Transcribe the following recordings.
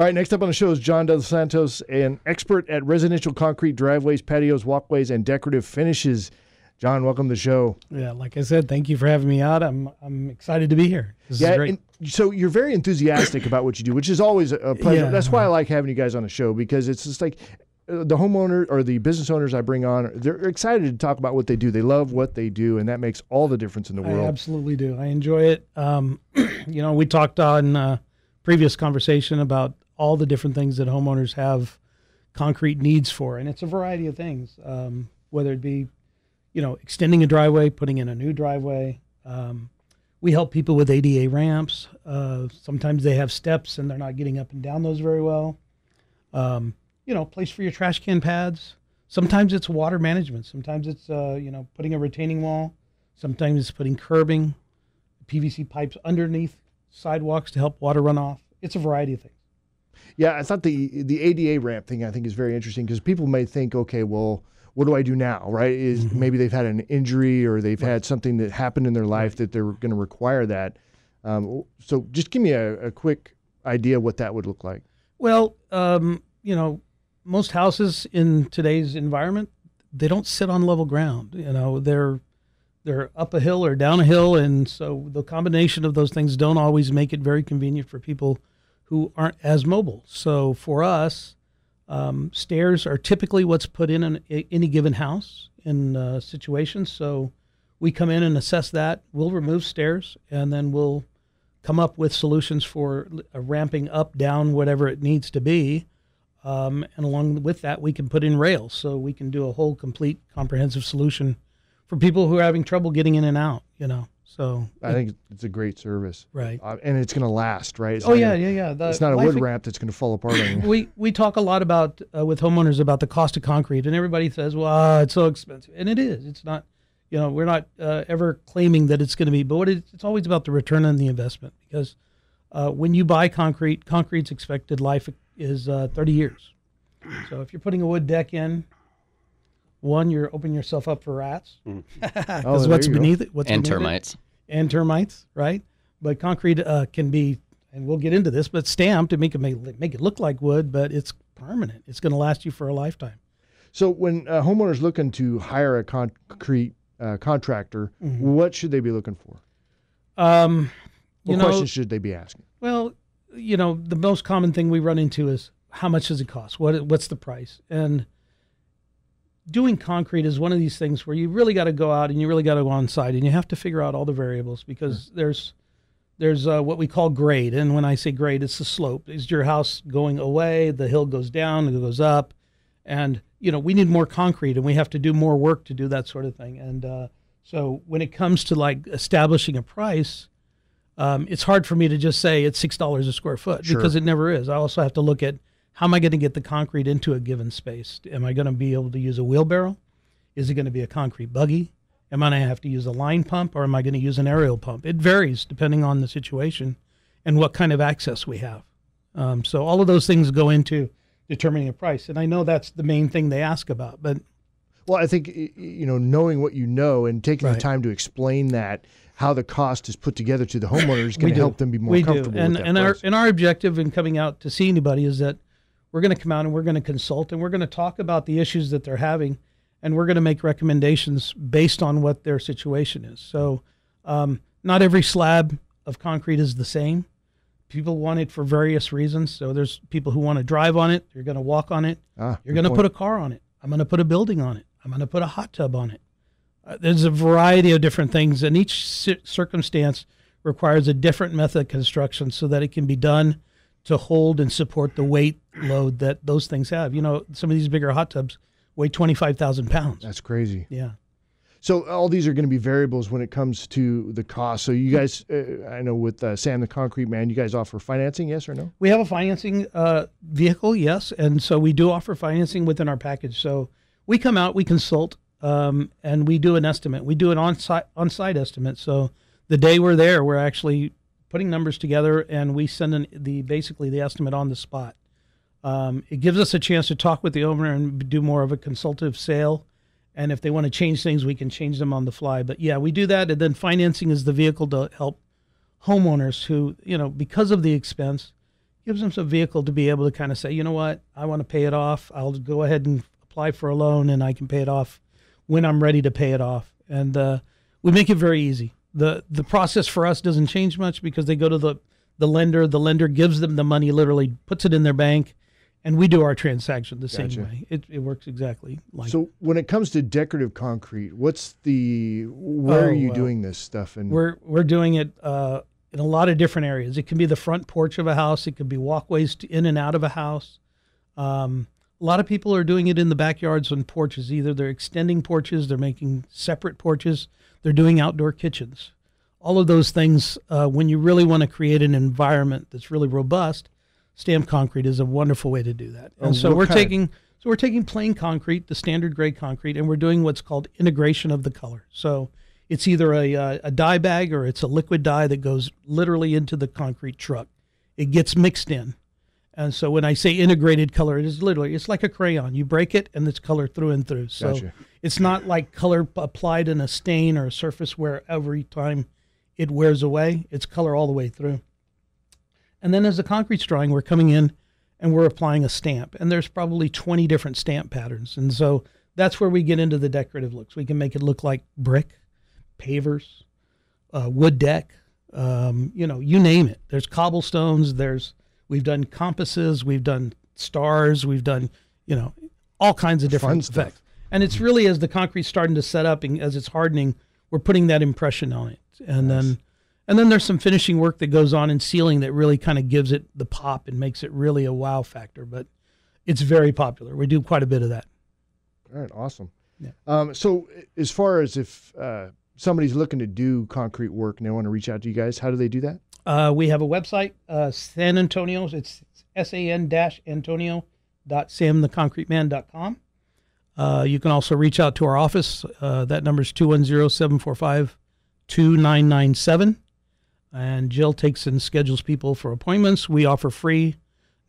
All right, next up on the show is John Los Santos, an expert at residential concrete driveways, patios, walkways, and decorative finishes. John, welcome to the show. Yeah, like I said, thank you for having me out. I'm excited to be here. This is great. And so you're very enthusiastic about what you do, which is always a pleasure. Yeah. That's why I like having you guys on the show, because it's just like the homeowner or the business owners I bring on, they're excited to talk about what they do. They love what they do, and that makes all the difference in the world. I absolutely do. I enjoy it. We talked on previous conversation about all the different things that homeowners have concrete needs for, and it's a variety of things, whether it be extending a driveway, putting in a new driveway. We help people with ADA ramps. Sometimes they have steps and they're not getting up and down those very well. Place for your trash can pads. Sometimes it's water management. Sometimes it's, putting a retaining wall. Sometimes it's putting curbing, PVC pipes underneath sidewalks to help water run off. It's a variety of things. Yeah, I thought the ADA ramp thing I think is very interesting, because people may think, okay, well, what do I do now, right? Maybe they've had an injury or they've had something that happened in their life that they're going to require that. So just give me a quick idea what that would look like. Well, most houses in today's environment, they don't sit on level ground. They're up a hill or down a hill, and so the combination of those things don't always make it very convenient for people who aren't as mobile. So for us, stairs are typically what's put in any given house in situations. So we come in and assess that. We'll remove stairs, and then we'll come up with solutions for ramping up, down, whatever it needs to be. And along with that, we can put in rails. So we can do a whole complete comprehensive solution for people who are having trouble getting in and out, So I think it's a great service. Right. And it's going to last, right? It's yeah. It's not a wood ramp that's going to fall apart on you. We talk a lot about with homeowners about the cost of concrete, and everybody says, well, it's so expensive. And it is. It's not, we're not ever claiming that it's going to be, but it's always about the return on the investment, because when you buy concrete's expected life is 30 years. So if you're putting a wood deck in, one, you're opening yourself up for rats. Because what's beneath it? And termites. And termites, right? But concrete can be, and we'll get into this, but stamped to make it look like wood, but it's permanent. It's going to last you for a lifetime. So when homeowners looking to hire a concrete contractor, what should they be looking for? What questions should they be asking? Well, the most common thing we run into is, how much does it cost? What's the price? And doing concrete is one of these things where you really got to go out and you really got to go on site, and you have to figure out all the variables, because there's what we call grade. And when I say grade, it's the slope. Is your house going away? The hill goes down, it goes up. And, we need more concrete, and we have to do more work to do that sort of thing. And so when it comes to like establishing a price, it's hard for me to just say it's $6 a square foot, because it never is. I also have to look at, how am I going to get the concrete into a given space? Am I going to be able to use a wheelbarrow? Is it going to be a concrete buggy? Am I going to have to use a line pump, or am I going to use an aerial pump? It varies depending on the situation and what kind of access we have. So all of those things go into determining a price. And I know that's the main thing they ask about. But well, I think, knowing what you know and taking the time to explain that, how the cost is put together to the homeowner, is going to help them be more comfortable with that price. And our objective in coming out to see anybody is that we're going to come out and we're going to consult, and we're going to talk about the issues that they're having, and we're going to make recommendations based on what their situation is. So not every slab of concrete is the same. People want it for various reasons. So there's people who want to drive on it. You're going to walk on it. You're going to put a car on it. I'm going to put a building on it. I'm going to put a hot tub on it. There's a variety of different things, and each circumstance requires a different method of construction so that it can be done to hold and support the weight load that those things have. Some of these bigger hot tubs weigh 25,000 pounds. That's crazy. Yeah. So all these are going to be variables when it comes to the cost. So you guys, I know with Sam the Concrete Man, you guys offer financing, yes or no? We have a financing vehicle, yes. And so we do offer financing within our package. So we come out, we consult, and we do an estimate. We do an on-site estimate. So the day we're there, we're actually putting numbers together, and we send basically the estimate on the spot. It gives us a chance to talk with the owner and do more of a consultative sale. And if they want to change things, we can change them on the fly. But yeah, we do that. And then financing is the vehicle to help homeowners who, because of the expense, gives them some vehicle to be able to kind of say, you know what, I want to pay it off. I'll go ahead and apply for a loan, and I can pay it off when I'm ready to pay it off. And we make it very easy. The process for us doesn't change much because they go to the lender. The lender gives them the money, literally puts it in their bank, and we do our transaction the same way. It works exactly like. So when it comes to decorative concrete, where are you doing this stuff? And we're doing it in a lot of different areas. It can be the front porch of a house. It could be walkways in and out of a house. A lot of people are doing it in the backyards and porches. Either they're extending porches, they're making separate porches, they're doing outdoor kitchens. All of those things, when you really want to create an environment that's really robust, stamped concrete is a wonderful way to do that. And so we're taking plain concrete, the standard grade concrete, and we're doing what's called integration of the color. So it's either a dye bag or it's a liquid dye that goes literally into the concrete truck. It gets mixed in. And so when I say integrated color, it's like a crayon. You break it and it's color through and through. So it's not like color applied in a stain or a surface where every time it wears away, it's color all the way through. And then as the concrete's drying, we're coming in and we're applying a stamp. And there's probably 20 different stamp patterns. And so that's where we get into the decorative looks. We can make it look like brick, pavers, wood deck, you name it. There's cobblestones, we've done compasses, we've done stars, we've done, all kinds of different effects. And it's really as the concrete's starting to set up and as it's hardening, we're putting that impression on it. And then there's some finishing work that goes on in sealing that really kind of gives it the pop and makes it really a wow factor. But it's very popular. We do quite a bit of that. All right, awesome. Yeah. So as far as if somebody's looking to do concrete work and they want to reach out to you guys, how do they do that? We have a website, San Antonio. It's san-antonio.samtheconcreteman.com. You can also reach out to our office. That number is 210-745-2997. And Jill takes and schedules people for appointments. We offer free,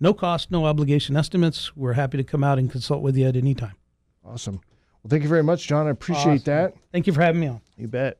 no cost, no obligation estimates. We're happy to come out and consult with you at any time. Awesome. Well, thank you very much, John. I appreciate that. Thank you for having me on. You bet.